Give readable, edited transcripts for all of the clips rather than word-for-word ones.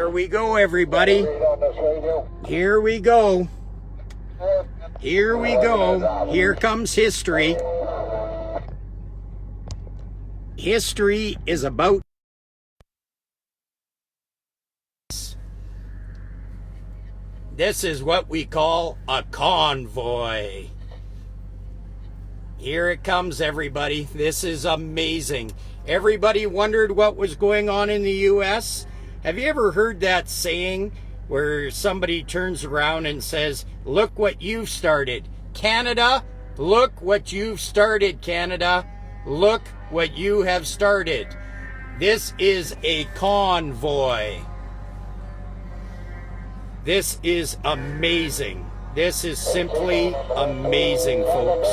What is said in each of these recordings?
Here we go, everybody. Here we go. Here we go. Here comes history. History is about this is what we call a convoy. Here it comes, everybody. This is amazing. Everybody wondered what was going on in the U.S. Have you ever heard that saying where somebody turns around and says, "Look what you've started. Canada, look what you've started, Canada. Look what you have started." This is a convoy. This is amazing. This is simply amazing, folks.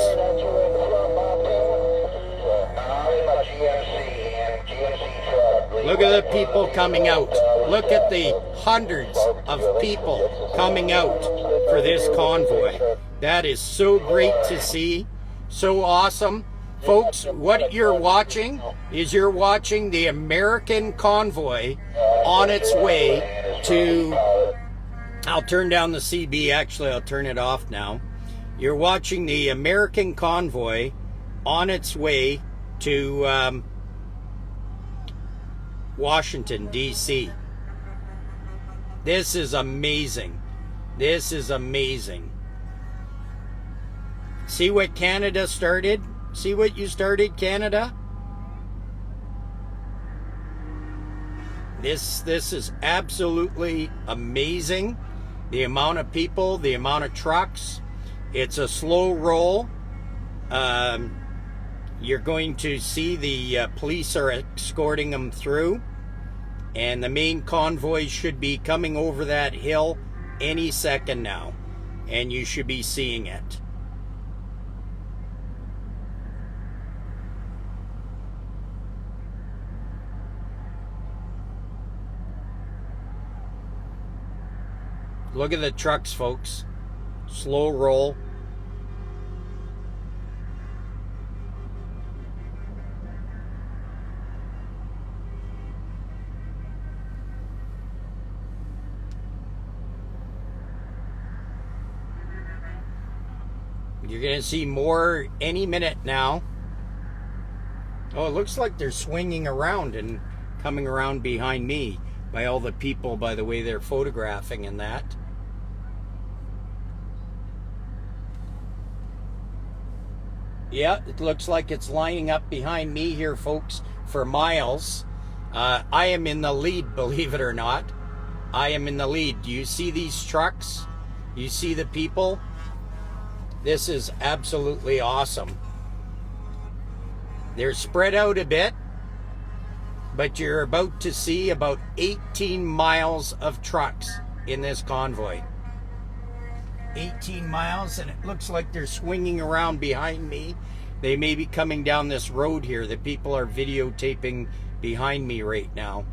Look at the people coming out. Look at the hundreds of people coming out for this convoy. That is so great to see. So awesome. Folks, what you're watching is you're watching the American convoy on its way to... I'll turn down the CB. Actually, I'll turn it off now. You're watching the American convoy on its way to Washington, D.C. This is amazing. This is amazing. See what Canada started? See what you started, Canada? This is absolutely amazing. The amount of people, the amount of trucks. It's a slow roll. You're going to see the police are escorting them through. And the main convoy should be coming over that hill any second now. And you should be seeing it. Look at the trucks, folks. Slow roll. You're going to see more any minute now. Oh, it looks like they're swinging around and coming around behind me by all the people, by the way they're photographing and that. Yeah, it looks like it's lining up behind me here, folks, for miles. I am in the lead, believe it or not. I am in the lead. Do you see these trucks? You see the people? This is absolutely awesome. They're spread out a bit, but you're about to see about 18 miles of trucks in this convoy. 18 miles, and it looks like they're swinging around behind me. They may be coming down this road here. The people are videotaping behind me right now.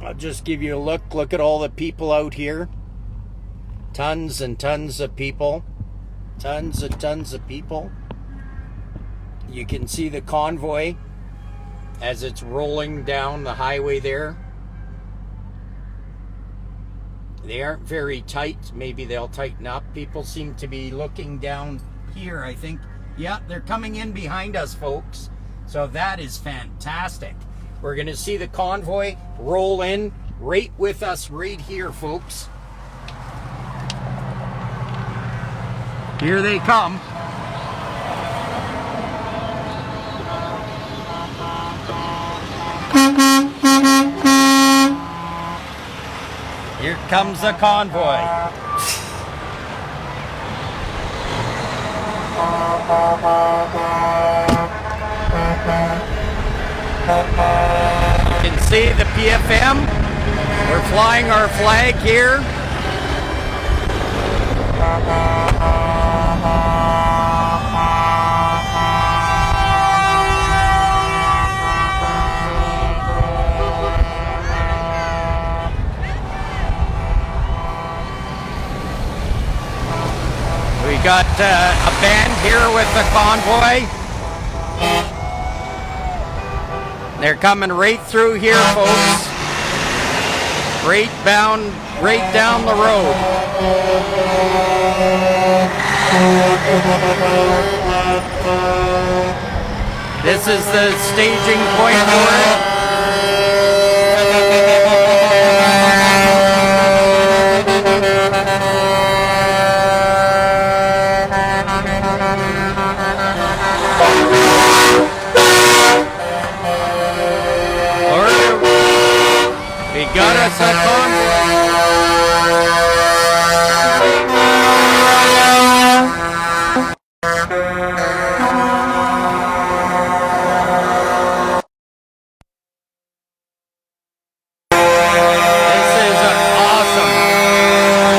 I'll just give you a look. Look at all the people out here. Tons and tons of people. Tons and tons of people. You can see the convoy as it's rolling down the highway there. They aren't very tight. Maybe they'll tighten up. People seem to be looking down here, I think. Yeah, they're coming in behind us, folks. So that is fantastic. We're going to see the convoy roll in right with us right here, folks. Here they come. Here comes the convoy. You can see the PFM. We're flying our flag here. We got a band here with the convoy. They're coming right through here, folks. Right down the road. This is the staging point for it. We got us a convoy.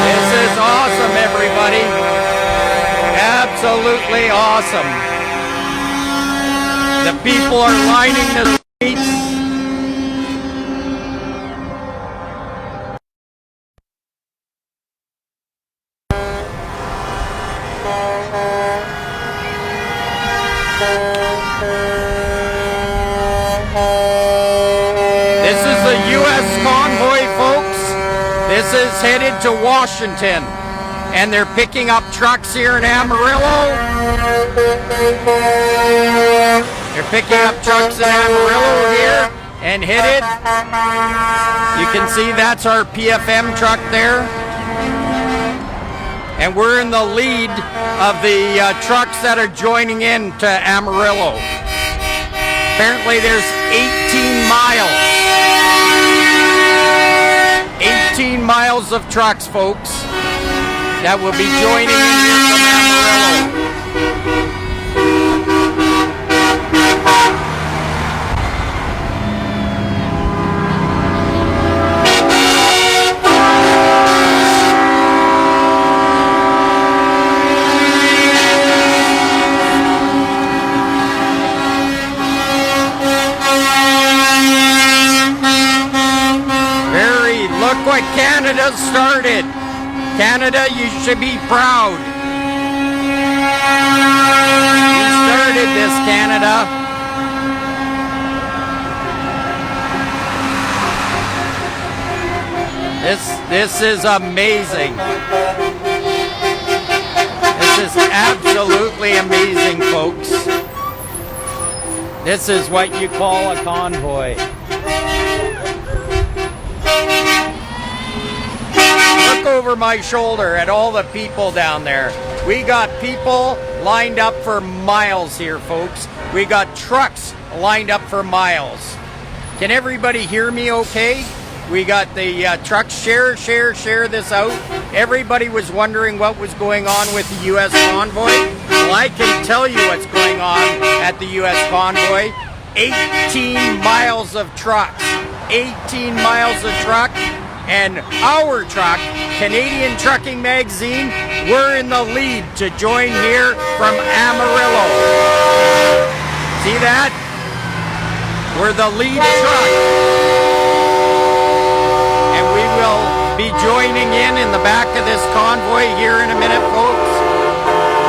This is awesome, everybody. Absolutely awesome. The people are lining the streets. This is the U.S. convoy, folks. This is headed to Washington, and they're picking up trucks here in Amarillo. They're picking up trucks in Amarillo here and headed. You can see that's our PFM truck there. And we're in the lead of the trucks that are joining in to Amarillo. Apparently there's 18 miles. 18 miles of trucks, folks, that will be joining in here from Amarillo. Look what Canada started. Canada, you should be proud. You started this, Canada. This is amazing. This is absolutely amazing, folks. This is what you call a convoy. Look over my shoulder at all the people down there. We got people lined up for miles here, folks. We got trucks lined up for miles. Can everybody hear me okay? We got the trucks. Share this out. Everybody was wondering what was going on with the U.S. convoy. Well, I can tell you what's going on at the U.S. convoy. 18 miles of trucks. 18 miles of truck. And our truck, Canadian Trucking Magazine, we're in the lead to join here from Amarillo. See that? We're the lead truck. And we will be joining in the back of this convoy here in a minute, folks.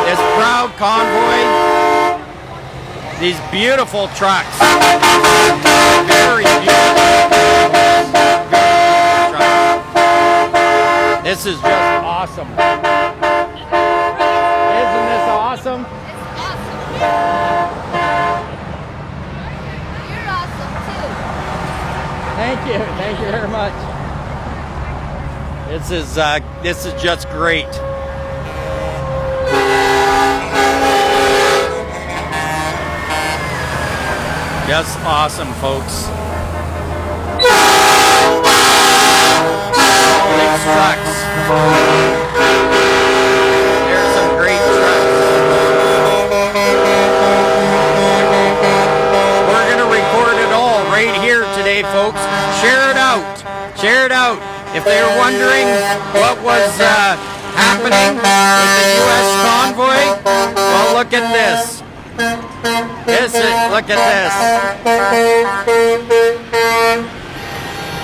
This proud convoy. These beautiful trucks. Very beautiful. This is just awesome. Isn't this awesome? It's awesome. You're awesome too. Thank you very much. This is just great. Just awesome, folks. Big trucks. There's some great trucks. We're going to record it all right here today, folks. Share it out. Share it out. If they were wondering what was happening with the U.S. convoy, well, look at this. Look at this.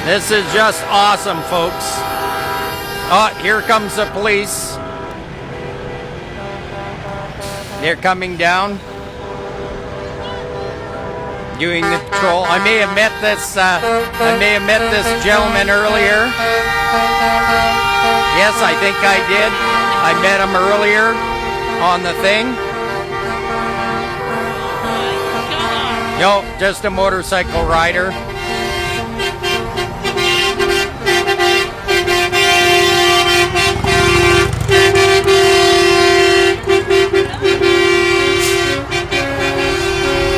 This is just awesome, folks. Oh, here comes the police. They're coming down. doing the patrol. I may have met this gentleman earlier. Yes, I think I did. I met him earlier on the thing. No, just a motorcycle rider.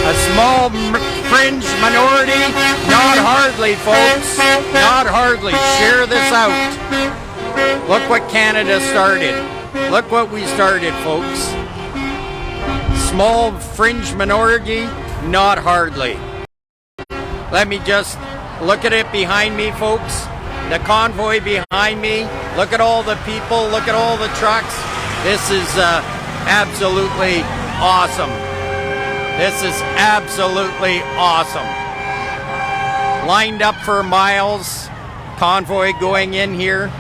A small fringe minority, not hardly, folks, not hardly. Share this out. Look what Canada started. Look what we started, folks. Small fringe minority, not hardly. Let me just look at it behind me, folks. The convoy behind me. Look at all the people. Look at all the trucks. This is absolutely awesome. This is absolutely awesome. Lined up for miles. Convoy going in here.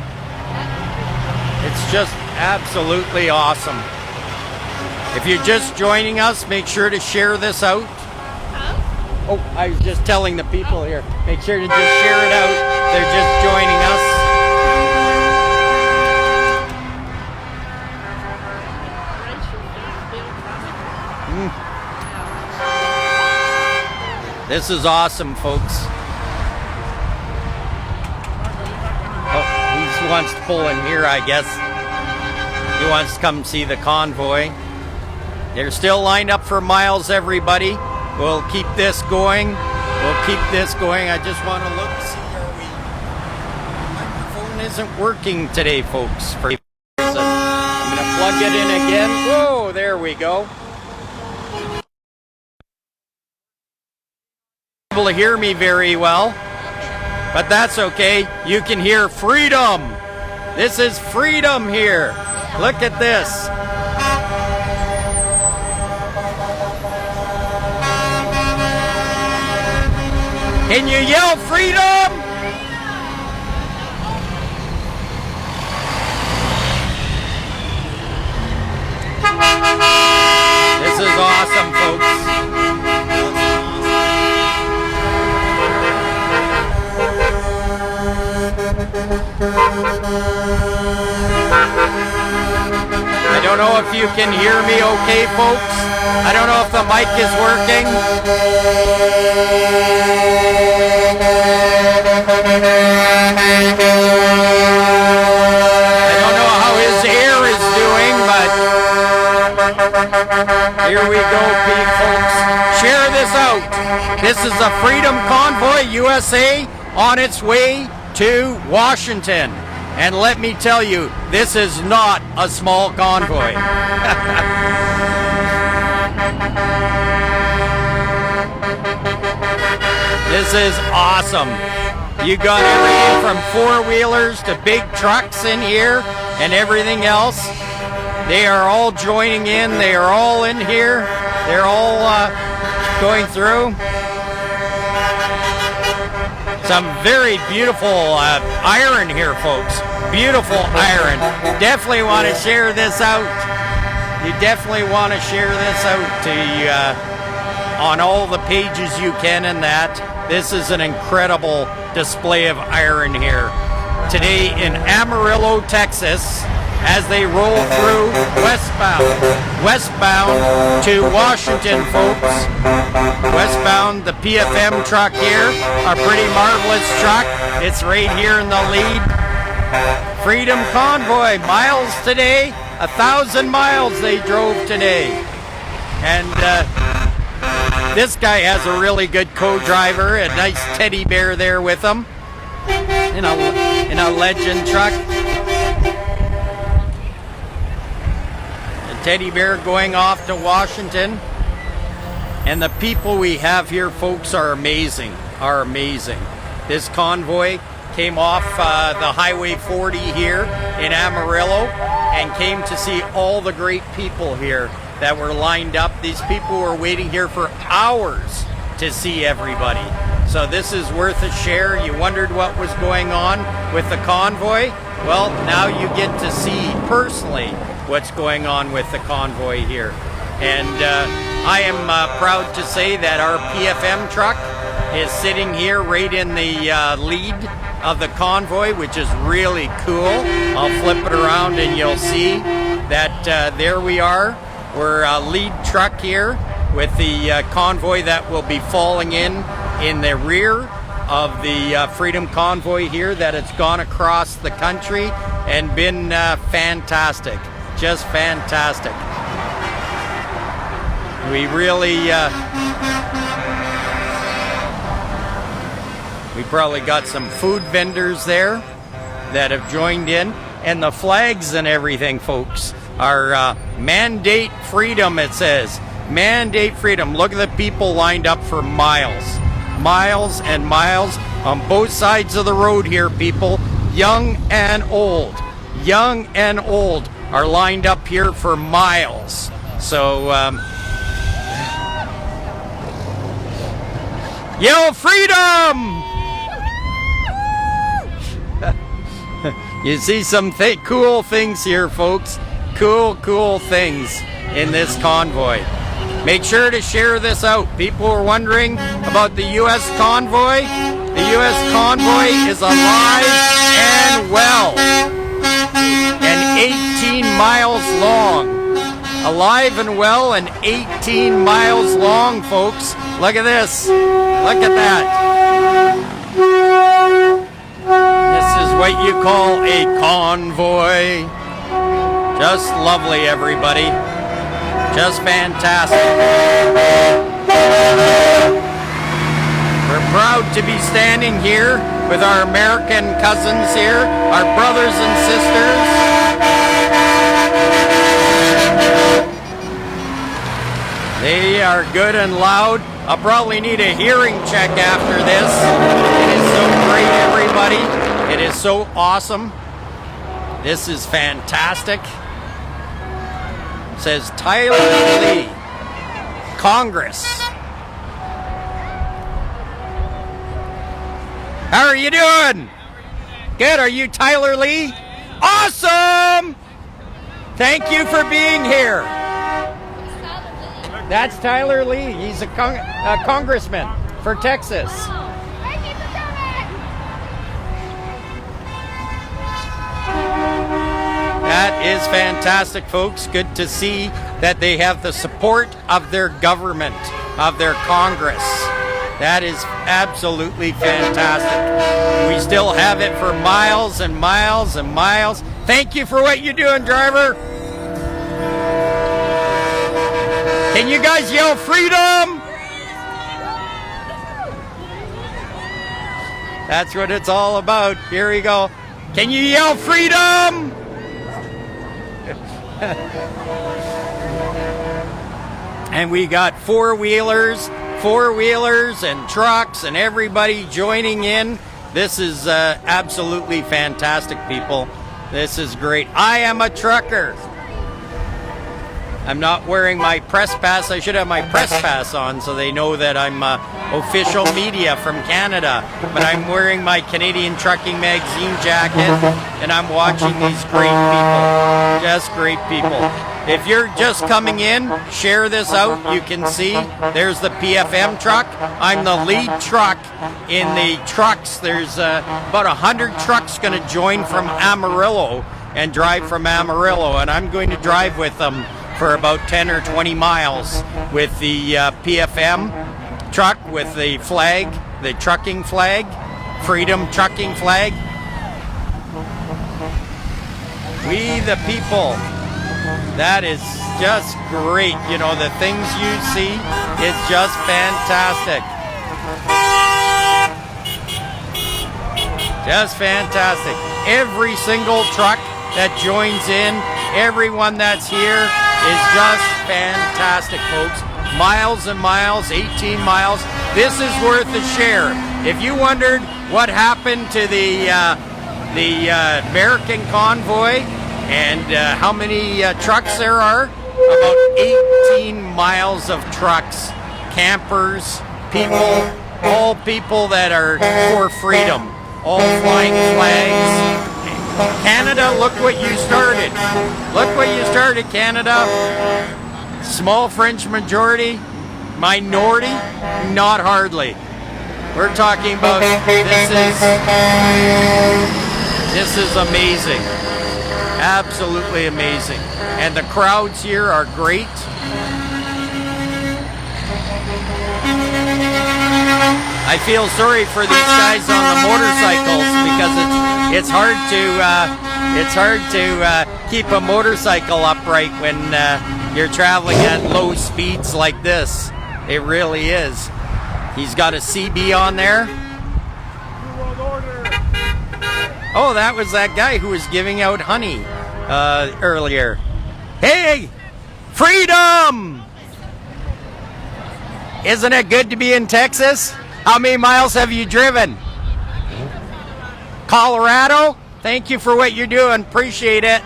It's just absolutely awesome. If you're just joining us, make sure to share this out. Oh, I was just telling the people here. Make sure to just share it out. They're just joining us. This is awesome, folks. Oh, he wants to pull in here, I guess. He wants to come see the convoy. They're still lined up for miles, everybody. We'll keep this going. We'll keep this going. I just want to look, see, are we... The microphone isn't working today, folks. So I'm going to plug it in again. Whoa, there we go. Able to hear me very well, but that's okay. You can hear freedom. This is freedom here. Look at this. Can you yell freedom? This is awesome, folks. I don't know if you can hear me okay, folks. I don't know if the mic is working. I don't know how his air is doing, but here we go, folks. Share this out. This is a Freedom Convoy USA on its way to Washington. And let me tell you, this is not a small convoy. This is awesome. You got everything from four-wheelers to big trucks in here and everything else. They are all joining in. They are all in here. They're all going through. Some very beautiful iron here, folks. Beautiful iron. Definitely want to share this out. You definitely want to share this out to on all the pages you can and that. This is an incredible display of iron here. Today in Amarillo, Texas, as they roll through westbound to Washington, folks. Westbound, the PFM truck here, a pretty marvelous truck. It's right here in the lead. Freedom Convoy, miles today, 1,000 miles they drove today. And this guy has a really good co-driver, a nice teddy bear there with him in a Legend truck. A teddy bear going off to Washington. And the people we have here, folks, are amazing, This convoy came off the Highway 40 here in Amarillo and came to see all the great people here that were lined up. These people were waiting here for hours to see everybody. So this is worth a share. You wondered what was going on with the convoy? Well, now you get to see personally what's going on with the convoy here. And I am proud to say that our PFM truck is sitting here right in the lead of the convoy, which is really cool. I'll flip it around and you'll see that there we are. We're a lead truck here with the convoy that will be falling in the rear of the Freedom Convoy here, that it's gone across the country and been fantastic, just fantastic. We really, we probably got some food vendors there that have joined in, and the flags and everything, folks, are mandate freedom, it says. Mandate freedom. Look at the people lined up for miles. Miles and miles on both sides of the road here, people. Young and old. Young and old are lined up here for miles. So, yell freedom! You see some cool things here, folks. Cool things in this convoy. Make sure to share this out. People are wondering about the U.S. convoy. The U.S. convoy is alive and well. And 18 miles long. Alive and well and 18 miles long, folks. Look at this. Look at that. This is what you call a convoy. Just lovely, everybody. Just fantastic. We're proud to be standing here with our American cousins here, our brothers and sisters. They are good and loud. I'll probably need a hearing check after this. It is so great, everybody. It is so awesome. This is fantastic. Says Tyler Lee, Congress. How are you doing? Good. Are you Tyler Lee? Awesome! Thank you for being here. That's Tyler Lee. He's a congressman for Texas. That is fantastic, folks. Good to see that they have the support of their government, of their Congress. That is absolutely fantastic. We still have it for miles and miles and miles. Thank you for what you're doing, driver. Can you guys yell freedom? That's what it's all about. Here we go. Can you yell freedom? And we got four-wheelers and trucks and everybody joining in. This is absolutely fantastic, people. This is great. I am a trucker. I'm not wearing my press pass. I should have my press pass on so they know that I'm official media from Canada. But I'm wearing my Canadian Trucking Magazine jacket and I'm watching these great people. Just great people. If you're just coming in, share this out. You can see there's the PFM truck. I'm the lead truck in the trucks. There's about 100 trucks going to join from Amarillo and drive from Amarillo. And I'm going to drive with them for about 10 or 20 miles with the PFM truck with the flag, the trucking flag, Freedom Trucking flag. We the people. That is just great. You know, the things you see is just fantastic. Just fantastic. Every single truck that joins in, everyone that's here is just fantastic, folks. Miles and miles, 18 miles. This is worth a share. If you wondered what happened to the American convoy and how many trucks there are, about 18 miles of trucks, campers, people, all people that are for freedom, all flying flags. Canada, look what you started. Look what you started, Canada. Small French majority, minority, not hardly. We're talking about this is amazing. Absolutely amazing. And the crowds here are great. I feel sorry for these guys on the motorcycles because it's hard to keep a motorcycle upright when you're traveling at low speeds like this. It really is. He's got a CB on there. Oh, that was that guy who was giving out honey earlier. Hey, freedom! Isn't it good to be in Texas? How many miles have you driven? Colorado? Thank you for what you're doing. Appreciate it.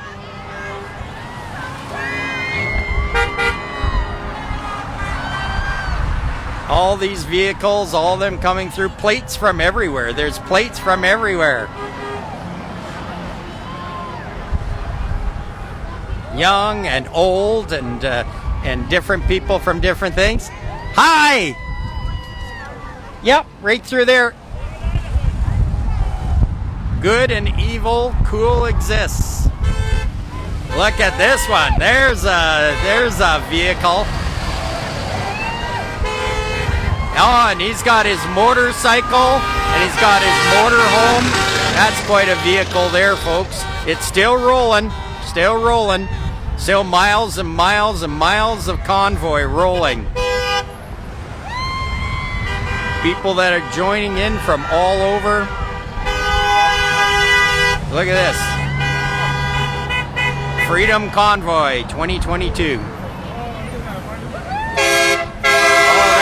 All these vehicles, all of them coming through, plates from everywhere. There's plates from everywhere. Young and old and different people from different things. Hi! Yep, right through there. Good and evil coexists. Look at this one. There's a vehicle. Oh, and he's got his motorcycle and he's got his motorhome. That's quite a vehicle there, folks. It's still rolling, still rolling. Still miles and miles and miles of convoy rolling. People that are joining in from all over. Look at this. Freedom Convoy 2022. Oh,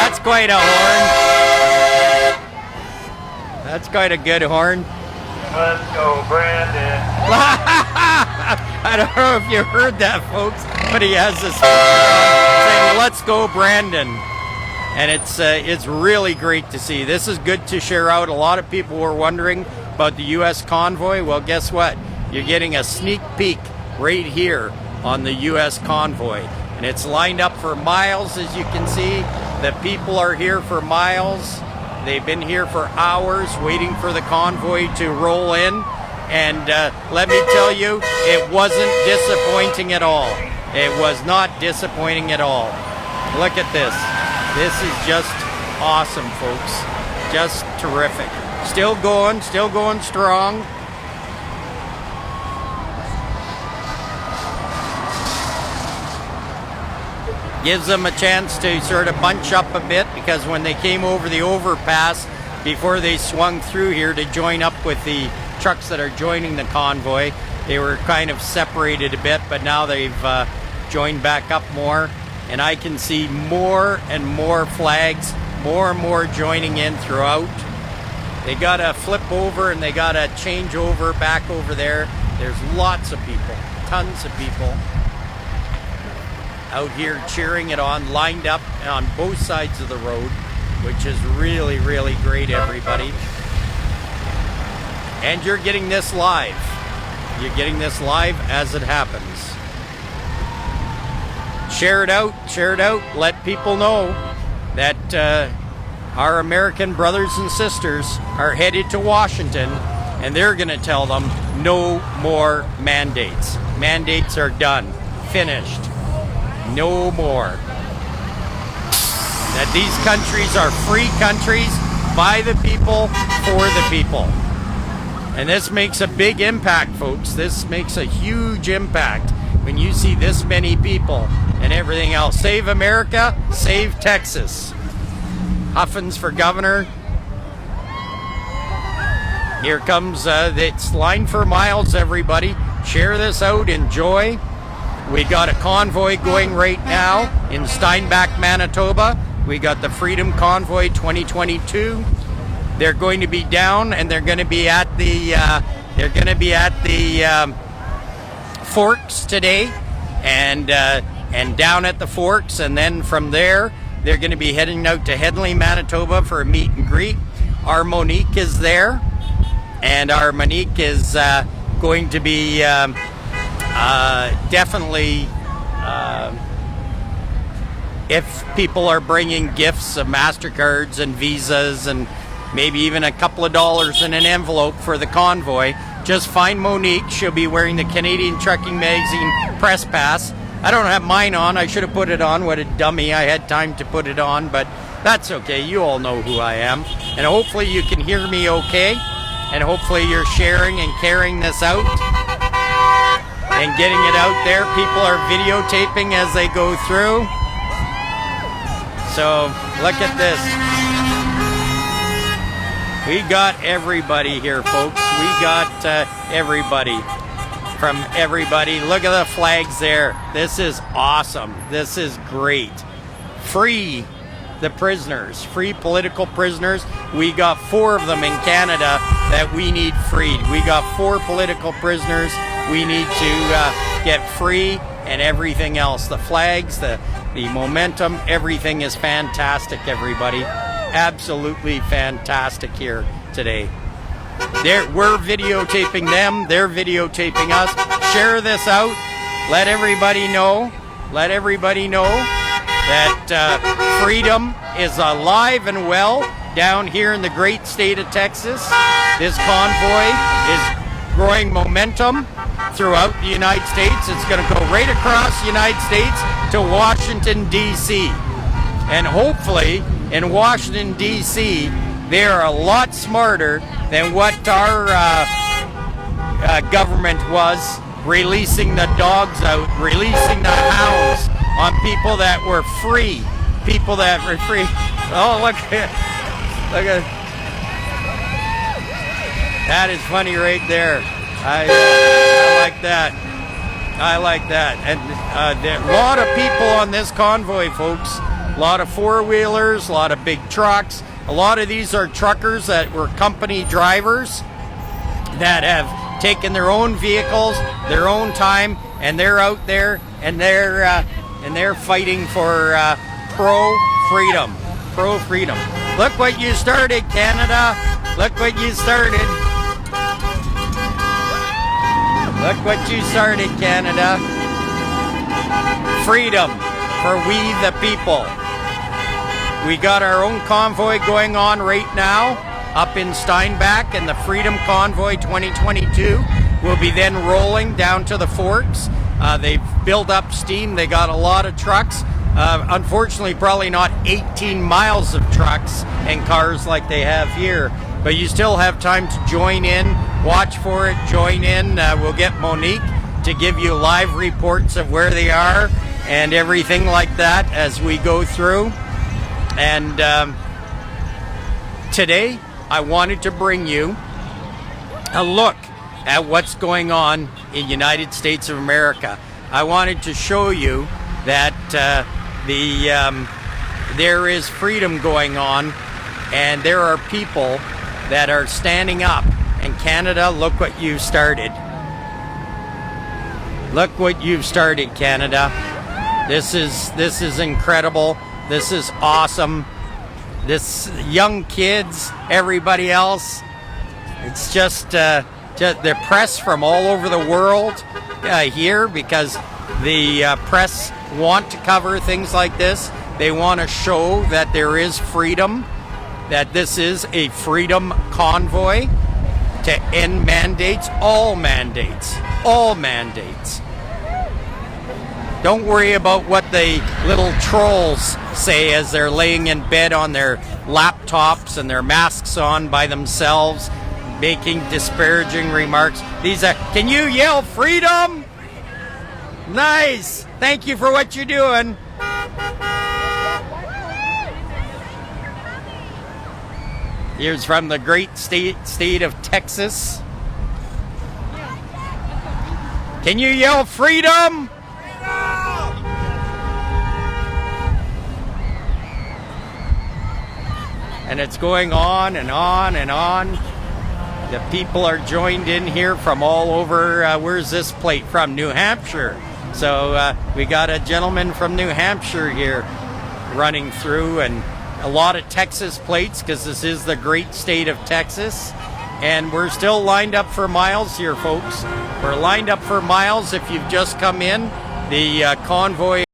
that's quite a horn. That's quite a good horn. Let's go, Brandon. I don't know if you heard that, folks, but he has this saying, "Let's go, Brandon." And it's really great to see. This is good to share out. A lot of people were wondering about the U.S. convoy. Well, guess what? You're getting a sneak peek right here on the U.S. convoy. And it's lined up for miles, as you can see. The people are here for miles. They've been here for hours waiting for the convoy to roll in. And let me tell you, it wasn't disappointing at all. It was not disappointing at all. Look at this. This is just awesome, folks. Just terrific. Still going strong. Gives them a chance to sort of bunch up a bit, because when they came over the overpass, before they swung through here to join up with the trucks that are joining the convoy, they were kind of separated a bit, but now they've joined back up more. And I can see more and more flags, more and more joining in throughout. They got to flip over and they got to change over back over there. There's lots of people, tons of people out here cheering it on, lined up on both sides of the road, which is really, really great, everybody. And you're getting this live. You're getting this live as it happens. Share it out, let people know that our American brothers and sisters are headed to Washington, and they're going to tell them no more mandates. Mandates are done, finished, no more. That these countries are free countries, by the people, for the people. And this makes a big impact, folks. This makes a huge impact when you see this many people and everything else. Save America, save Texas. Huffins for governor. Here comes, it's lined for miles, everybody. Share this out, enjoy. We got a convoy going right now in Steinbach, Manitoba. We got the Freedom Convoy 2022. They're going to be down, and they're going to be at the Forks today, and down at the Forks, and then from there they're going to be heading out to Henley, Manitoba for a meet and greet. Our Monique is there, and our Monique is going to be definitely if people are bringing gifts of MasterCards and Visas and maybe even a couple of dollars in an envelope for the convoy, just find Monique. She'll be wearing the Canadian Trucking Magazine press pass. I don't have mine on. I should have put it on. What a dummy. I had time to put it on, but that's okay. You all know who I am. And hopefully you can hear me okay. And hopefully you're sharing and carrying this out and getting it out there. People are videotaping as they go through. So look at this. We got everybody here, folks. We got everybody from everybody. Look at the flags there. This is awesome. This is great. Free the prisoners, free political prisoners. We got 4 of them in Canada that we need freed. We got 4 political prisoners we need to get free, and everything else. The flags, the momentum, everything is fantastic, everybody. Absolutely fantastic here today. We're videotaping them, they're videotaping us. Share this out. Let everybody know. Let everybody know that freedom is alive and well down here in the great state of Texas. This convoy is growing momentum throughout the United States. It's going to go right across the United States to Washington, D.C. And hopefully in Washington, D.C., they are a lot smarter than what our government was, releasing the dogs out, releasing the hounds on people that were free. People that were free. Oh, look at that is funny right there. I like that. I like that. And a lot of people on this convoy, folks. A lot of 4-wheelers, a lot of big trucks. A lot of these are truckers that were company drivers that have taken their own vehicles, their own time, and they're out there and they're fighting for pro-freedom. Pro-freedom. Look what you started, Canada. Look what you started. Look what you started, Canada. Freedom for we the people. We got our own convoy going on right now up in Steinbach, and the Freedom Convoy 2022 will be then rolling down to the Forks. They've built up steam. They got a lot of trucks. Unfortunately, probably not 18 miles of trucks and cars like they have here, but you still have time to join in, watch for it, join in. We'll get Monique to give you live reports of where they are and everything like that as we go through. And today I wanted to bring you a look at what's going on in the United States of America. I wanted to show you that there is freedom going on, and there are people that are standing up. And Canada, look what you've started. Look what you've started, Canada. This is incredible. This is awesome. This young kids, everybody else. It's just the press from all over the world here, because the press want to cover things like this. They want to show that there is freedom, that this is a freedom convoy to end mandates, all mandates, all mandates. Don't worry about what the little trolls say as they're laying in bed on their laptops and their masks on by themselves, making disparaging remarks. These are, can you yell freedom? Nice. Thank you for what you're doing. Here's from the great state of Texas. Can you yell freedom? And it's going on and on and on. The people are joined in here from all over. Where's this plate from? New Hampshire. So we got a gentleman from New Hampshire here running through, and a lot of Texas plates, because this is the great state of Texas. And we're still lined up for miles here, folks. We're lined up for miles. If you've just come in, the convoy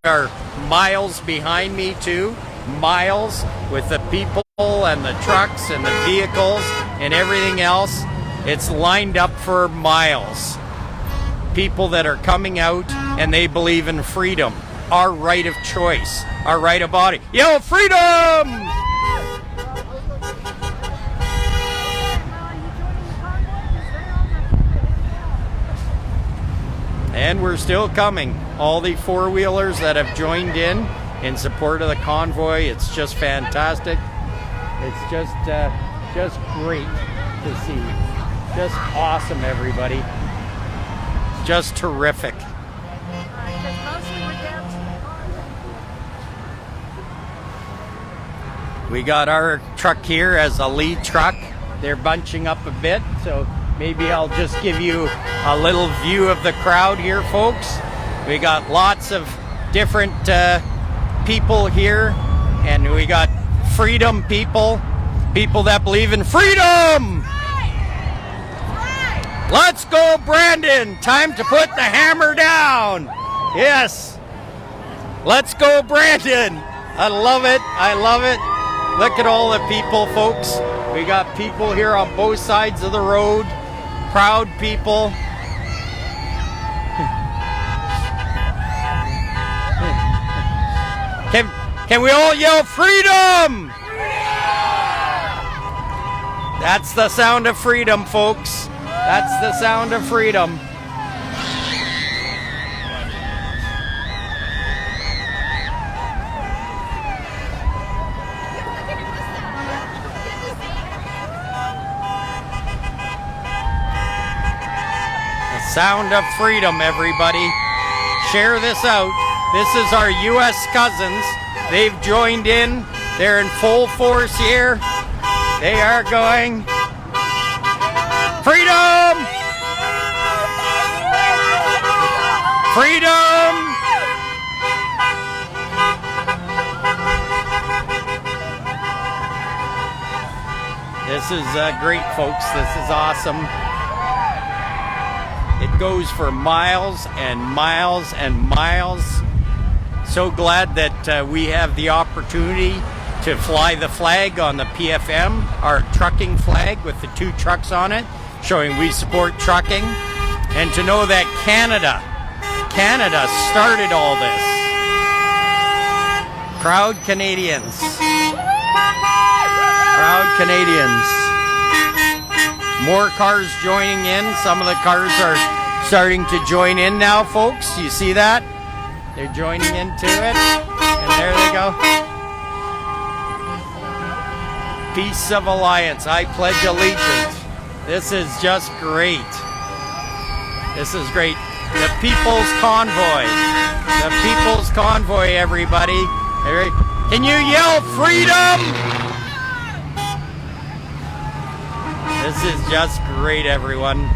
are miles behind me too. Miles with the people and the trucks and the vehicles and everything else. It's lined up for miles. People that are coming out and they believe in freedom, our right of choice, our right of body. Yell freedom! And we're still coming. All the four-wheelers that have joined in support of the convoy. It's just fantastic. It's just great to see. Just awesome, everybody. Just terrific. We got our truck here as a lead truck. They're bunching up a bit, so maybe I'll just give you a little view of the crowd here, folks. We got lots of different people here, and we got freedom people, people that believe in freedom. Let's go, Brandon. Time to put the hammer down. Yes. Let's go, Brandon. I love it. I love it. Look at all the people, folks. We got people here on both sides of the road. Proud people. Can we all yell freedom? That's the sound of freedom, folks. That's the sound of freedom. The sound of freedom, everybody. Share this out. This is our U.S. cousins. They've joined in. They're in full force here. They are going. Freedom! Freedom! This is great, folks. This is awesome. It goes for miles and miles and miles. So glad that we have the opportunity to fly the flag on the PFM, our trucking flag with the two trucks on it, showing we support trucking, and to know that Canada started all this. Proud Canadians. Proud Canadians. More cars joining in. Some of the cars are starting to join in now, folks. You see that? They're joining into it, and there they go. Peace of Alliance. I pledge allegiance. This is just great. This is great. The People's Convoy. The People's Convoy, everybody. Can you yell freedom? This is just great, everyone.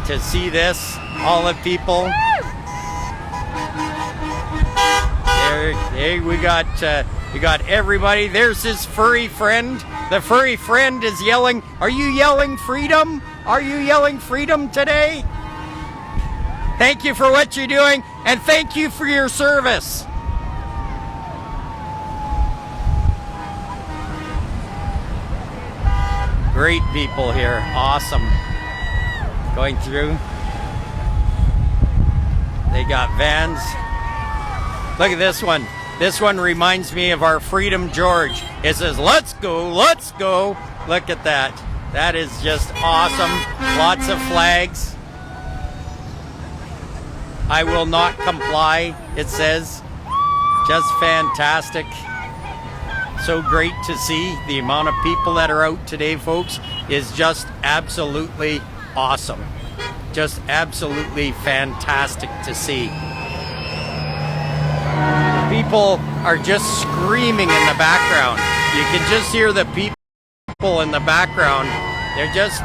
To see this, all the people. There we got everybody. There's his furry friend. The furry friend is yelling. Are you yelling freedom? Are you yelling freedom today? Thank you for what you're doing, and thank you for your service. Great people here. Awesome. Going through. They got vans. Look at this one. This one reminds me of our Freedom George. It says, let's go, let's go. Look at that. That is just awesome. Lots of flags. I will not comply, it says. Just fantastic. So great to see. The amount of people that are out today, folks, is just absolutely awesome. Just absolutely fantastic to see. People are just screaming in the background. You can just hear the people in the background. They're just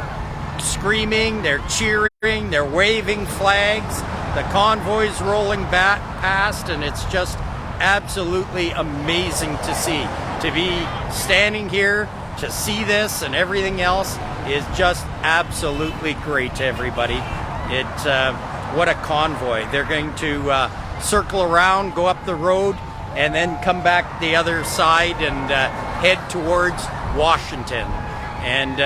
screaming, they're cheering, they're waving flags. The convoy's rolling back past, and it's just absolutely amazing to see. To be standing here, to see this and everything else is just absolutely great, everybody. What a convoy. They're going to circle around, go up the road, and then come back the other side and head towards Washington. And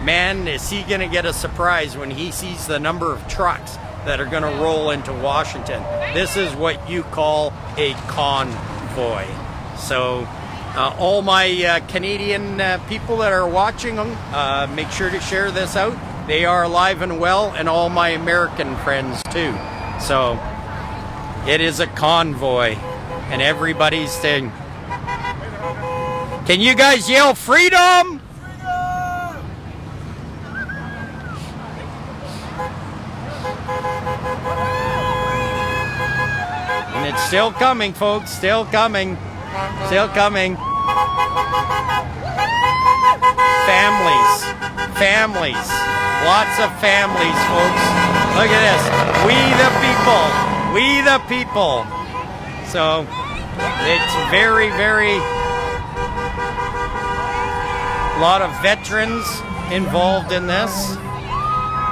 man, is he going to get a surprise when he sees the number of trucks that are going to roll into Washington. This is what you call a convoy. So all my Canadian people that are watching, make sure to share this out. They are alive and well, and all my American friends too. So it is a convoy, and everybody's saying, can you guys yell freedom? And it's still coming, folks, still coming, still coming. Families, lots of families, folks. Look at this, we the people. So it's very, a lot of veterans involved in this.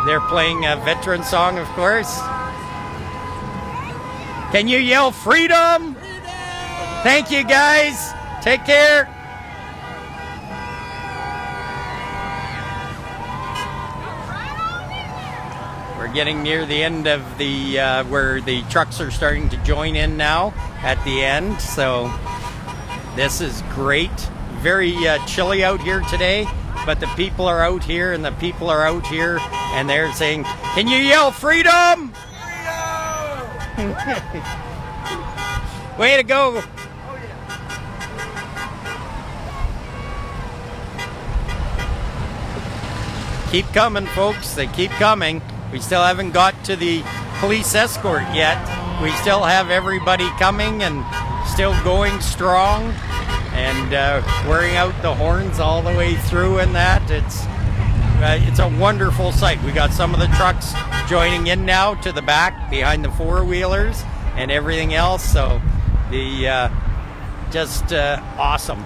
They're playing a veteran song, of course. Can you yell freedom? Thank you, guys. Take care. We're getting near the end of the where the trucks are starting to join in now at the end. So this is great. Very chilly out here today, but the people are out here and the people are out here and they're saying, can you yell freedom? Way to go. Keep coming, folks. They keep coming. We still haven't got to the police escort yet. We still have everybody coming and still going strong and wearing out the horns all the way through and that. It's a wonderful sight. We got some of the trucks joining in now to the back behind the four-wheelers and everything else. So just awesome.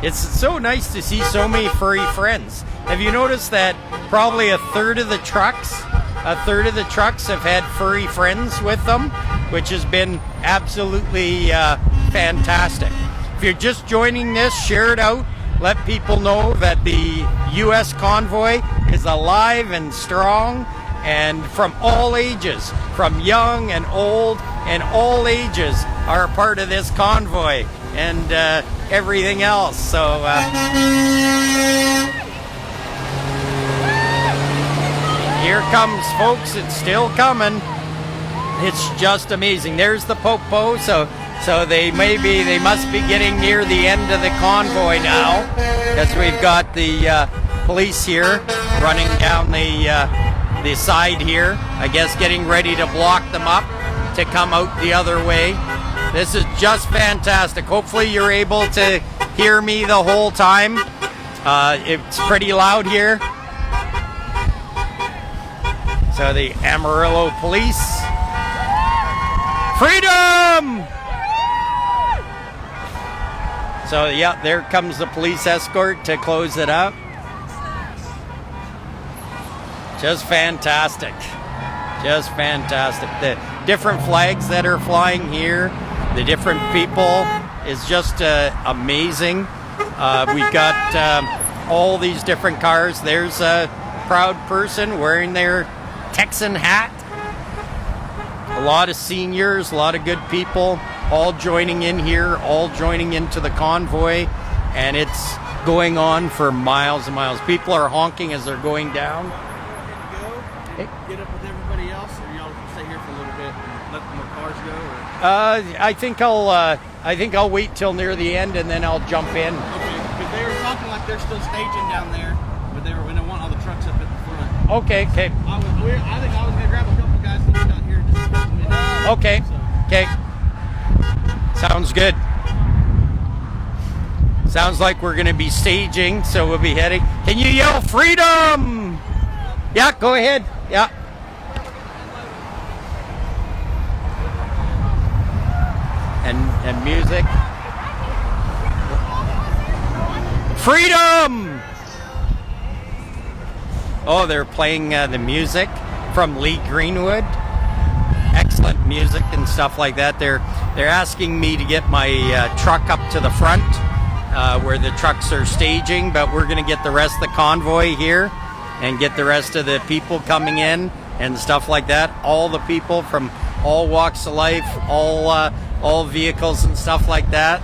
It's so nice to see so many furry friends. Have you noticed that probably a third of the trucks have had furry friends with them, which has been absolutely fantastic. If you're just joining this, share it out. Let people know that the U.S. convoy is alive and strong and from all ages, from young and old, and all ages are a part of this convoy and everything else. So here comes, folks. It's still coming. It's just amazing. There's the popo. So they must be getting near the end of the convoy now, because we've got the police here running down the side here. I guess getting ready to block them up to come out the other way. This is just fantastic. Hopefully you're able to hear me the whole time. It's pretty loud here. So the Amarillo police. Freedom! So yeah, there comes the police escort to close it up. Just fantastic. Just fantastic. The different flags that are flying here, the different people is just amazing. We've got all these different cars. There's a proud person wearing their Texan hat. A lot of seniors, a lot of good people, all joining in here, all joining into the convoy, and it's going on for miles and miles. People are honking as they're going down. Get up with everybody else, or y'all stay here for a little bit and let the cars go? Or? I think I'll wait till near the end and then I'll jump in. Okay, because they were talking like they're still staging down there, but they want all the trucks up at the front. Okay. I think I was gonna grab a couple guys to get out here just a couple minutes. Okay. Okay. Sounds good. Sounds like we're gonna be staging, so we'll be heading. Can you yell freedom? Yeah, go ahead. Yeah. And music. Freedom! Oh, they're playing the music from Lee Greenwood. Excellent. excellent music and stuff like that. They're asking me to get my truck up to the front where the trucks are staging, but we're going to get the rest of the convoy here and get the rest of the people coming in and stuff like that. All the people from all walks of life, all vehicles and stuff like that.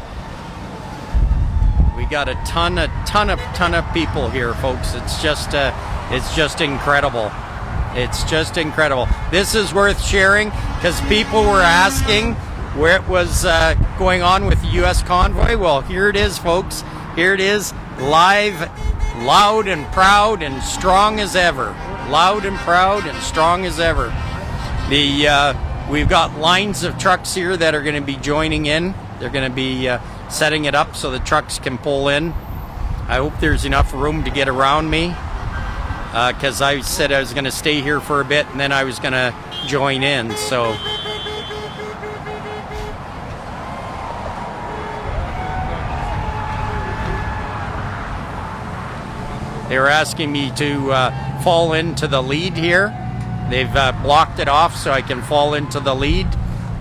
We got a ton of people here, folks. It's just incredible. It's just incredible. This is worth sharing because people were asking where it was going on with the U.S. convoy. Well, here it is, folks. Here it is, live, loud and proud and strong as ever. Loud and proud and strong as ever. We've got lines of trucks here that are going to be joining in. They're going to be setting it up so the trucks can pull in. I hope there's enough room to get around me. Because I said I was going to stay here for a bit and then I was going to join in, so. They were asking me to fall into the lead here. They've blocked it off so I can fall into the lead,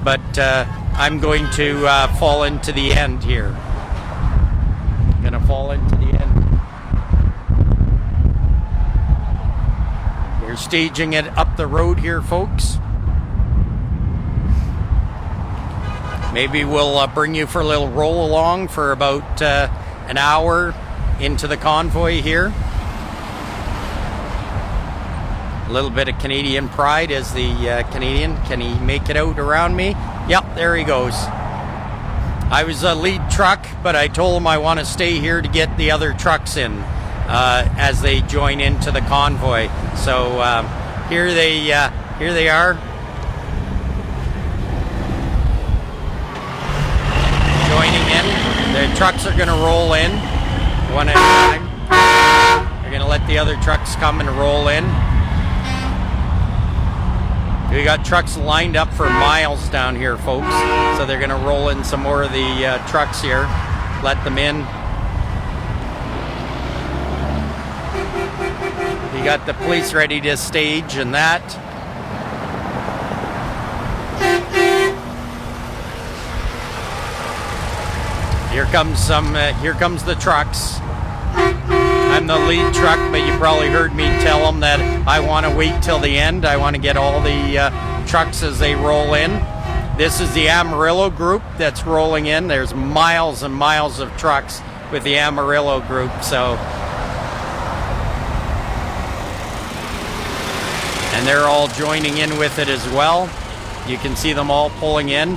but I'm going to fall into the end here. I'm going to fall into the end. We're staging it up the road here, folks. Maybe we'll bring you for a little roll along for about an hour into the convoy here. A little bit of Canadian pride as the Canadian. Can he make it out around me? Yep, there he goes. I was a lead truck, but I told him I want to stay here to get the other trucks in as they join into the convoy. So here they are. Joining in. The trucks are going to roll in one at a time. They're going to let the other trucks come and roll in. We got trucks lined up for miles down here, folks. So they're going to roll in some more of the trucks here. Let them in. You got the police ready to stage and that. Here comes the trucks. I'm the lead truck, but you probably heard me tell them that I want to wait till the end. I want to get all the trucks as they roll in. This is the Amarillo group that's rolling in. There's miles and miles of trucks with the Amarillo group, so. And they're all joining in with it as well. You can see them all pulling in,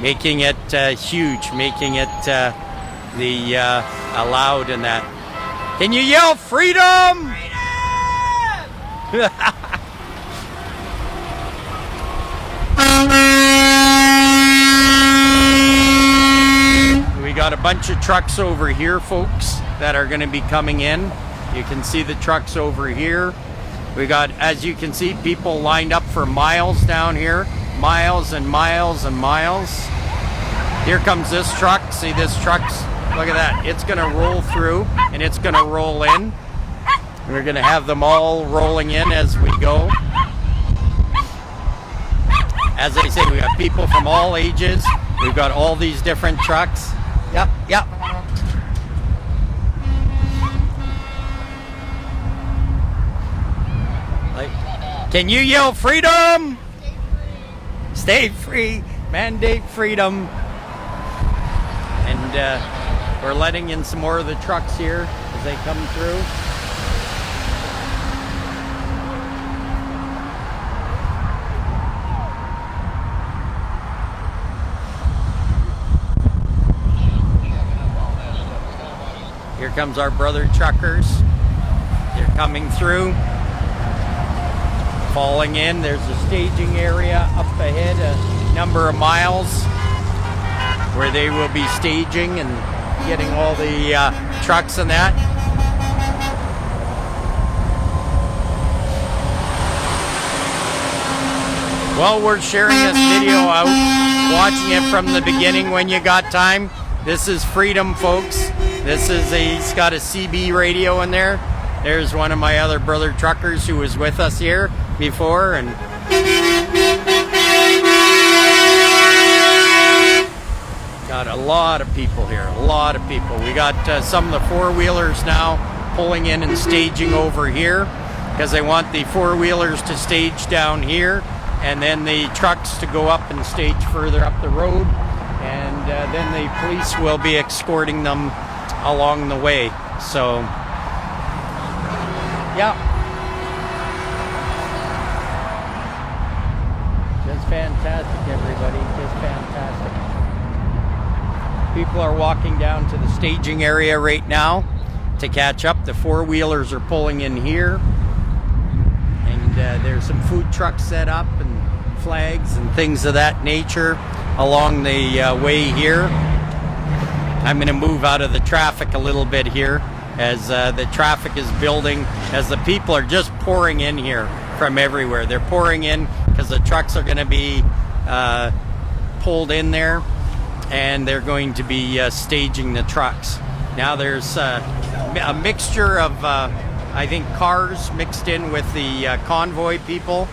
making it huge, making it loud and that. Can you yell freedom? Freedom! We got a bunch of trucks over here, folks, that are going to be coming in. You can see the trucks over here. We got, as you can see, people lined up for miles down here. Miles and miles and miles. Here comes this truck. See this truck's, look at that. It's going to roll through and it's going to roll in. We're going to have them all rolling in as we go. As I say, we got people from all ages. We've got all these different trucks. Yep, yep. Can you yell freedom? Stay free. Mandate freedom. And we're letting in some more of the trucks here as they come through. Here comes our brother truckers. They're coming through. Falling in. There's a staging area up ahead a number of miles where they will be staging and getting all the trucks and that. Well, we're sharing this video out, watching it from the beginning when you got time. This is Freedom, folks. He's got a CB radio in there. There's one of my other brother truckers who was with us here before, and Got a lot of people here, a lot of people. We got some of the four-wheelers now pulling in and staging over here because they want the four-wheelers to stage down here and then the trucks to go up and stage further up the road, and then the police will be escorting them along the way. So, yeah. Just fantastic, everybody, just fantastic. People are walking down to the staging area right now to catch up. The four-wheelers are pulling in here. And there's some food trucks set up and flags and things of that nature along the way here. I'm going to move out of the traffic a little bit here as the traffic is building, as the people are just pouring in here from everywhere. They're pouring in because the trucks are going to be pulled in there, and they're going to be staging the trucks. Now there's a mixture of, I think, cars mixed in with the convoy people,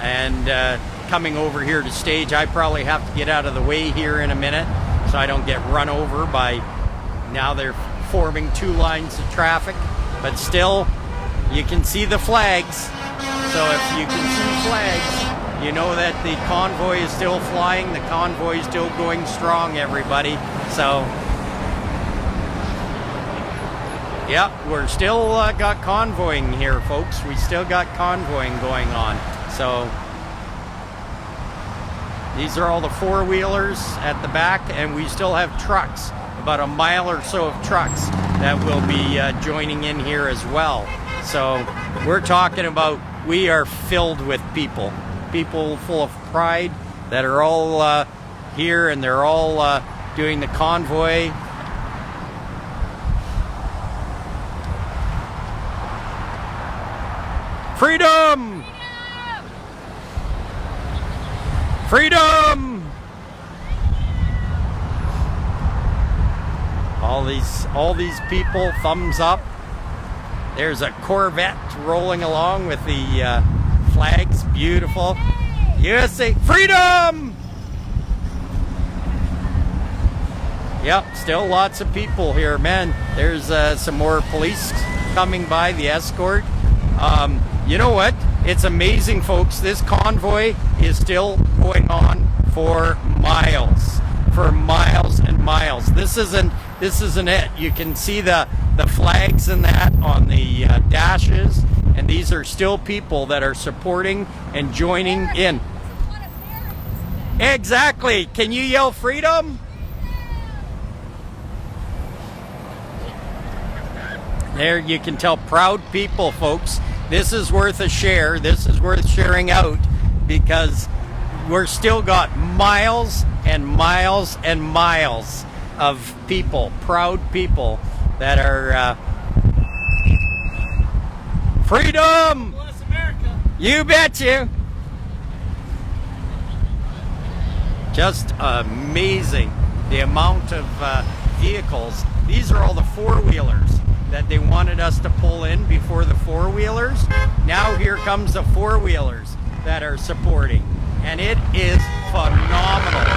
and coming over here to stage. I probably have to get out of the way here in a minute so I don't get run over by, now they're forming two lines of traffic, but still you can see the flags. So if you can see flags, you know that the convoy is still flying, the convoy is still going strong, everybody. So, yeah, we're still got convoying here, folks. We still got convoying going on. So, these are all the four-wheelers at the back, and we still have trucks, about a mile or so of trucks that will be joining in here as well. So, we're talking about, we are filled with people. People full of pride that are all here, and they're all doing the convoy. Freedom! Freedom! All these people, thumbs up. There's a Corvette rolling along with the flags, beautiful. USA, freedom! Yep, still lots of people here, man. There's some more police coming by, the escort. You know what? It's amazing, folks. This convoy is still going on for miles and miles. This isn't it. You can see the flags and that on the dashes. And these are still people that are supporting and joining in. Exactly. Can you yell freedom? There you can tell, proud people, folks. This is worth a share. This is worth sharing out because we're still got miles and miles and miles of people, proud people that are freedom! Bless America! You bet you! Just amazing the amount of vehicles. These are all the four-wheelers that they wanted us to pull in before the four-wheelers. Now here comes the four-wheelers that are supporting. And it is phenomenal.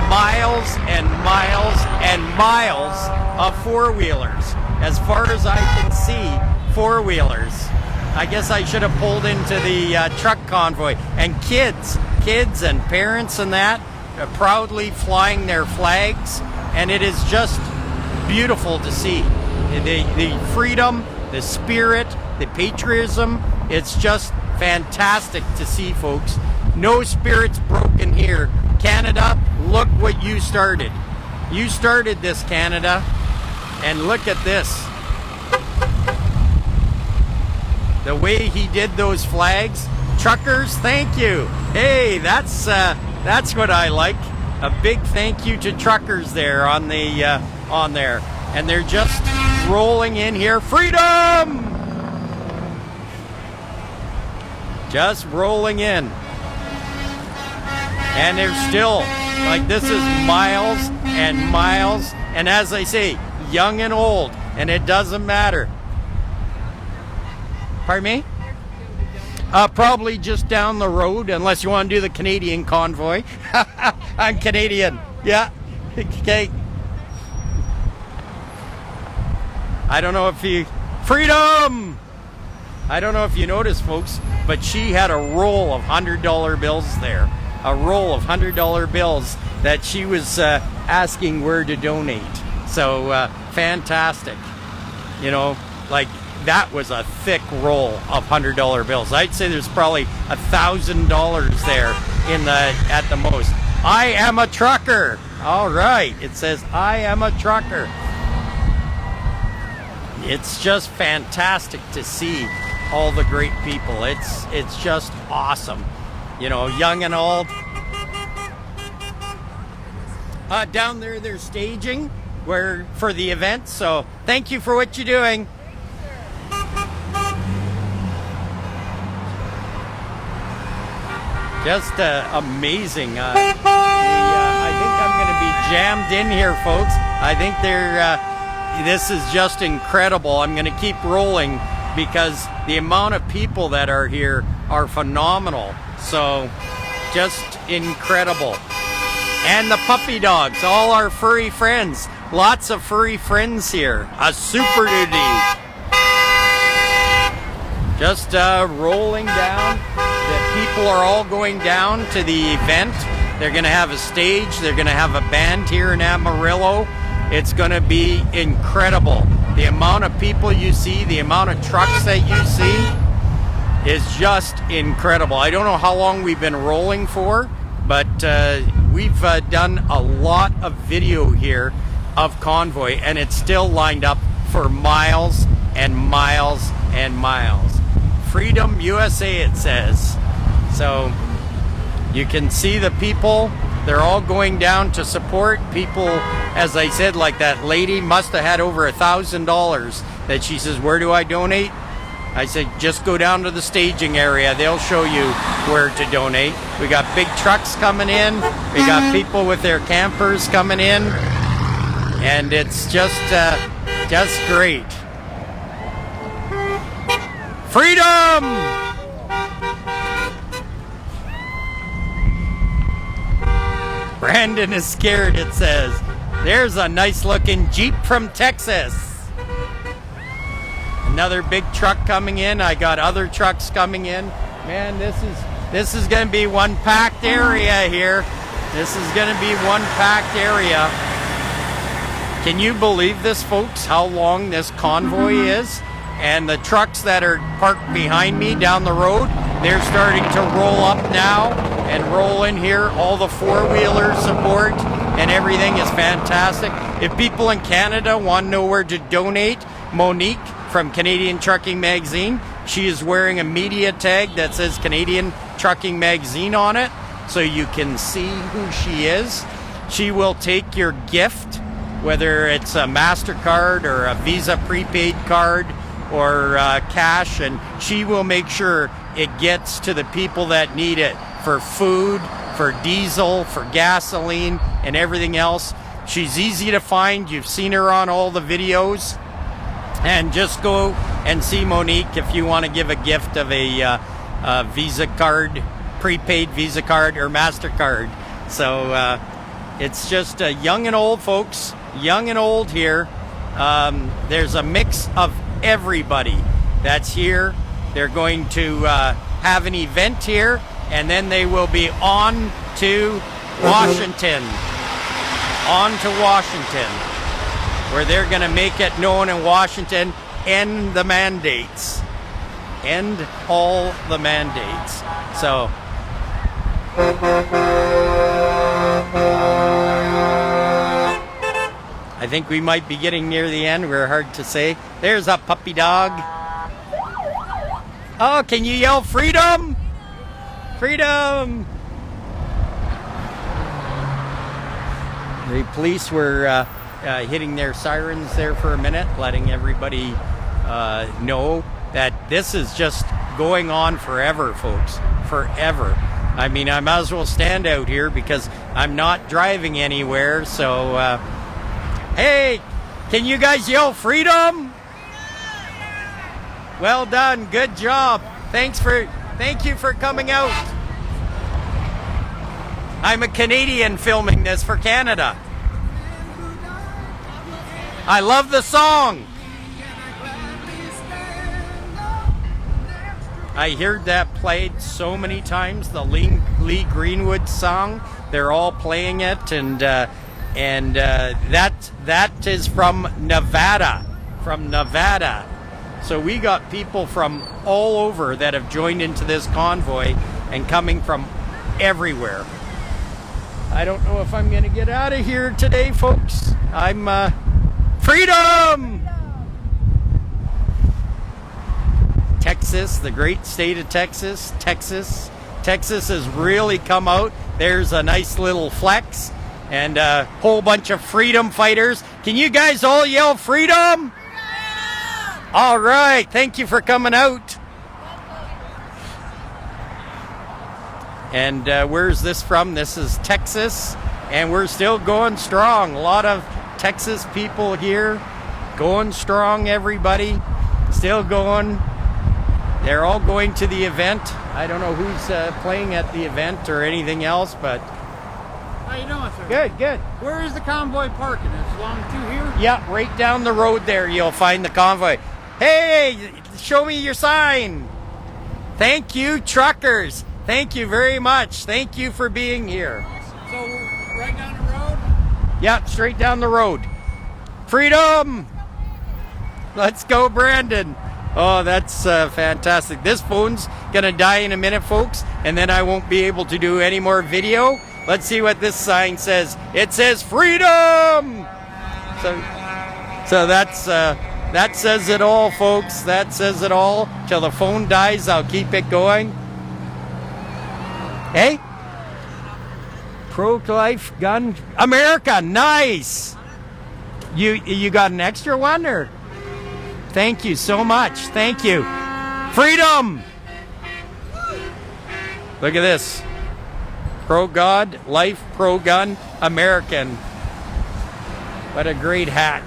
Miles and miles and miles of four-wheelers. As far as I can see, four-wheelers. I guess I should have pulled into the truck convoy. And kids and parents and that proudly flying their flags. And it is just beautiful to see. The freedom, the spirit, the patriotism, it's just fantastic to see, folks. No spirits broken here. Canada, look what you started. You started this, Canada, and look at this. The way he did those flags. Truckers, thank you. Hey, that's what I like. A big thank you to truckers there on there. And they're just rolling in here. Freedom! Just rolling in. And they're still, like, this is miles and miles. And as I say, young and old. And it doesn't matter. Pardon me? Probably just down the road, unless you want to do the Canadian convoy. I'm Canadian. Yeah. Okay. I don't know if you... Freedom! I don't know if you noticed, folks, but she had a roll of $100 bills there. A roll of $100 bills that she was asking where to donate. So, fantastic. You know, like, that was a thick roll of $100 bills. I'd say there's probably $1,000 there at the most. I am a trucker. All right. It says, I am a trucker. It's just fantastic to see all the great people. It's just awesome. You know, young and old. Down there, they're staging for the event. So thank you for what you're doing. Just amazing. I think I'm going to be jammed in here, folks. I think this is just incredible. I'm going to keep rolling because the amount of people that are here are phenomenal. So, just incredible. And the puppy dogs, all our furry friends. Lots of furry friends here. A super duty. Just rolling down. The people are all going down to the event. They're going to have a stage. They're going to have a band here in Amarillo. It's going to be incredible. The amount of people you see, the amount of trucks that you see is just incredible. I don't know how long we've been rolling for, but we've done a lot of video here of Convoy, and it's still lined up for miles and miles and miles. Freedom USA, it says. So you can see the people. They're all going down to support people. As I said, like that lady must have had over $1,000 that she says, where do I donate? I said, just go down to the staging area. They'll show you where to donate. We got big trucks coming in. We got people with their campers coming in. And it's just great. Freedom! Brandon is scared, it says. There's a nice looking Jeep from Texas. Another big truck coming in. I got other trucks coming in. Man, this is going to be one packed area here. This is going to be one packed area. Can you believe this, folks, how long this convoy is? And the trucks that are parked behind me down the road, they're starting to roll up now and roll in here. All the four-wheeler support and everything is fantastic. If people in Canada want to know where to donate, Monique from Canadian Trucking Magazine, she is wearing a media tag that says Canadian Trucking Magazine on it, so you can see who she is. She will take your gift, whether it's a MasterCard or a Visa prepaid card or cash, and she will make sure it gets to the people that need it for food, for diesel, for gasoline, and everything else. She's easy to find. You've seen her on all the videos. And just go and see Monique if you want to give a gift of a Visa card, prepaid Visa card or MasterCard. So it's just young and old, folks. Young and old here. There's a mix of everybody that's here. They're going to have an event here, and then they will be on to Washington. On to Washington, where they're going to make it known in Washington, end the mandates. End all the mandates. So I think we might be getting near the end. We're hard to say. There's a puppy dog. Oh, can you yell freedom? Freedom! The police were hitting their sirens there for a minute, letting everybody know that this is just going on forever, folks. Forever. I mean, I might as well stand out here because I'm not driving anywhere. So, hey, can you guys yell freedom? Well done. Good job. Thank you for coming out. I'm a Canadian filming this for Canada. I love the song. I heard that played so many times, the Lee Greenwood song. They're all playing it, and that is from Nevada. So we got people from all over that have joined into this convoy and coming from everywhere. I don't know if I'm going to get out of here today, folks. I'm freedom! Texas, the great state of Texas. Texas has really come out. There's a nice little flex and a whole bunch of freedom fighters. Can you guys all yell freedom? All right, thank you for coming out. And where's this from? This is Texas, and we're still going strong. A lot of Texas people here, going strong, everybody. Still going. They're all going to the event. I don't know who's playing at the event or anything else, but... How you doing, sir? Good, good. Where is the convoy parking? It's along through here? Yeah, right down the road there you'll find the convoy. Hey, show me your sign. Thank you, truckers. Thank you very much. Thank you for being here. So, right down the road? Yeah, straight down the road. Freedom! Let's go, Brandon. Oh, that's fantastic. This phone's gonna die in a minute, folks, and then I won't be able to do any more video. Let's see what this sign says. It says freedom! So that's that says it all, folks. That says it all. Till the phone dies, I'll keep it going. Hey? Pro-life gun. America, nice! You got an extra one, or? Thank you so much. Thank you. Freedom! Look at this. Pro-God, life, pro-gun, American. What a great hat.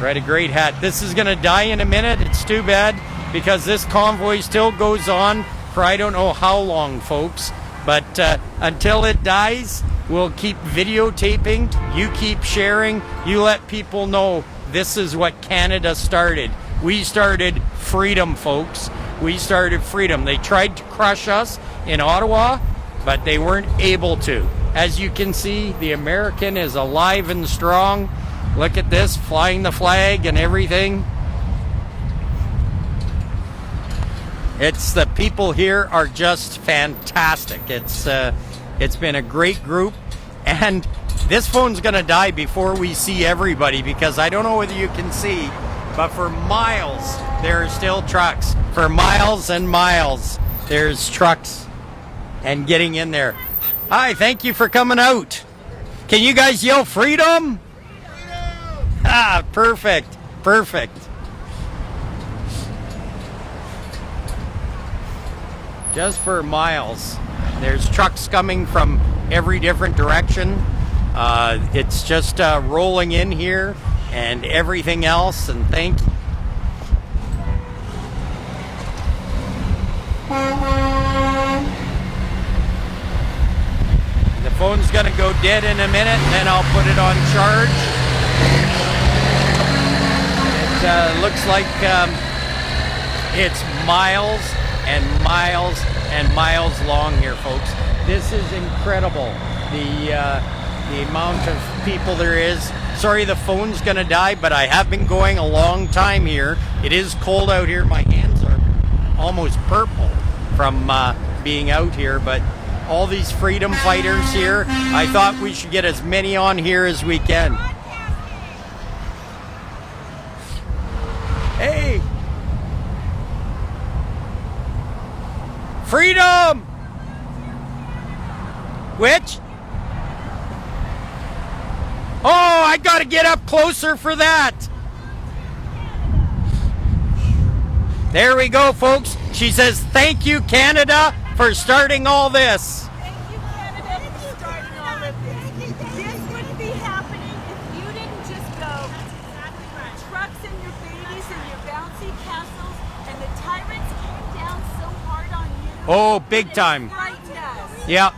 What a great hat. This is going to die in a minute. It's too bad because this convoy still goes on for I don't know how long, folks. But until it dies, we'll keep videotaping. You keep sharing. You let people know this is what Canada started. We started freedom, folks. We started freedom. They tried to crush us in Ottawa, but they weren't able to. As you can see, the American is alive and strong. Look at this, flying the flag and everything. The people here are just fantastic. It's been a great group, and this phone's gonna die before we see everybody because I don't know whether you can see, but for miles there are still trucks. For miles and miles there's trucks and getting in there. Hi, thank you for coming out. Can you guys yell freedom? Ah, perfect, perfect. Just for miles. There's trucks coming from every different direction. It's just rolling in here and everything else, and thank you. The phone's gonna go dead in a minute, and then I'll put it on charge. It looks like it's miles and miles and miles long here, folks. This is incredible. The amount of people there is. Sorry the phone's gonna die, but I have been going a long time here. It is cold out here. My hands are almost purple from being out here, but all these freedom fighters here, I thought we should get as many on here as we can. Hey! Freedom! Which? Oh, I gotta get up closer for that. There we go, folks. She says, thank you, Canada, for starting all this. Thank you, Canada, for starting all of this. This wouldn't be happening if you didn't just go. Trucks and your babies and your bouncy castles, and the tyrants came down so hard on you. Oh, big time. Frightened us. Yeah.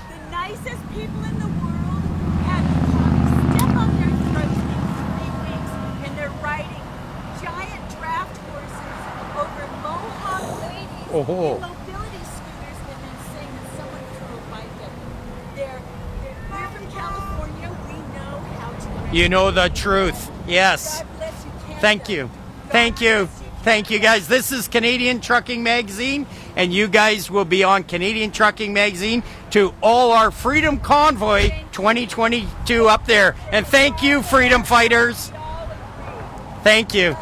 The nicest people in the world had to come step on their throats in 3 weeks. Oh. E-mobility scooters and then saying that someone threw a bike at them. We're from California. We know how to. You know the truth. Yes. God bless you, Canada. Thank you. God Thank you. bless Thank you, guys. This is Canadian Trucking Magazine, and you guys will be on Canadian Trucking Magazine to all our Freedom Convoy 2022 up there. And thank you, freedom fighters. Thank you.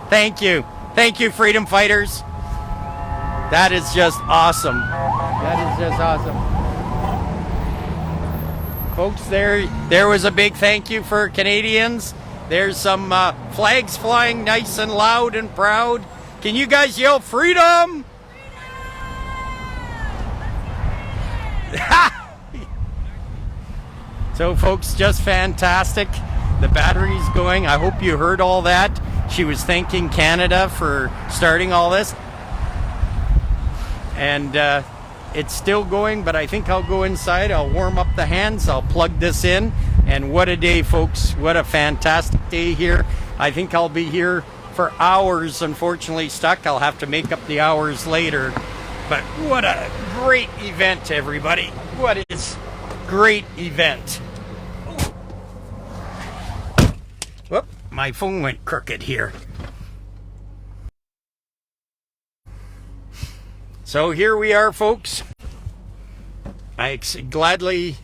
Thank you. Thank you, freedom fighters. That is just awesome. That is just awesome. Folks, there was a big thank you for Canadians. There's some flags flying nice and loud and proud. Can you guys yell freedom? So folks, just fantastic. The battery's going. I hope you heard all that. She was thanking Canada for starting all this. And it's still going, but I think I'll go inside. I'll warm up the hands. I'll plug this in. And what a day, folks. What a fantastic day here. I think I'll be here for hours, unfortunately stuck. I'll have to make up the hours later. But what a great event, everybody. What is great event. Whoop, my phone went crooked here. So here we are, folks. I gladly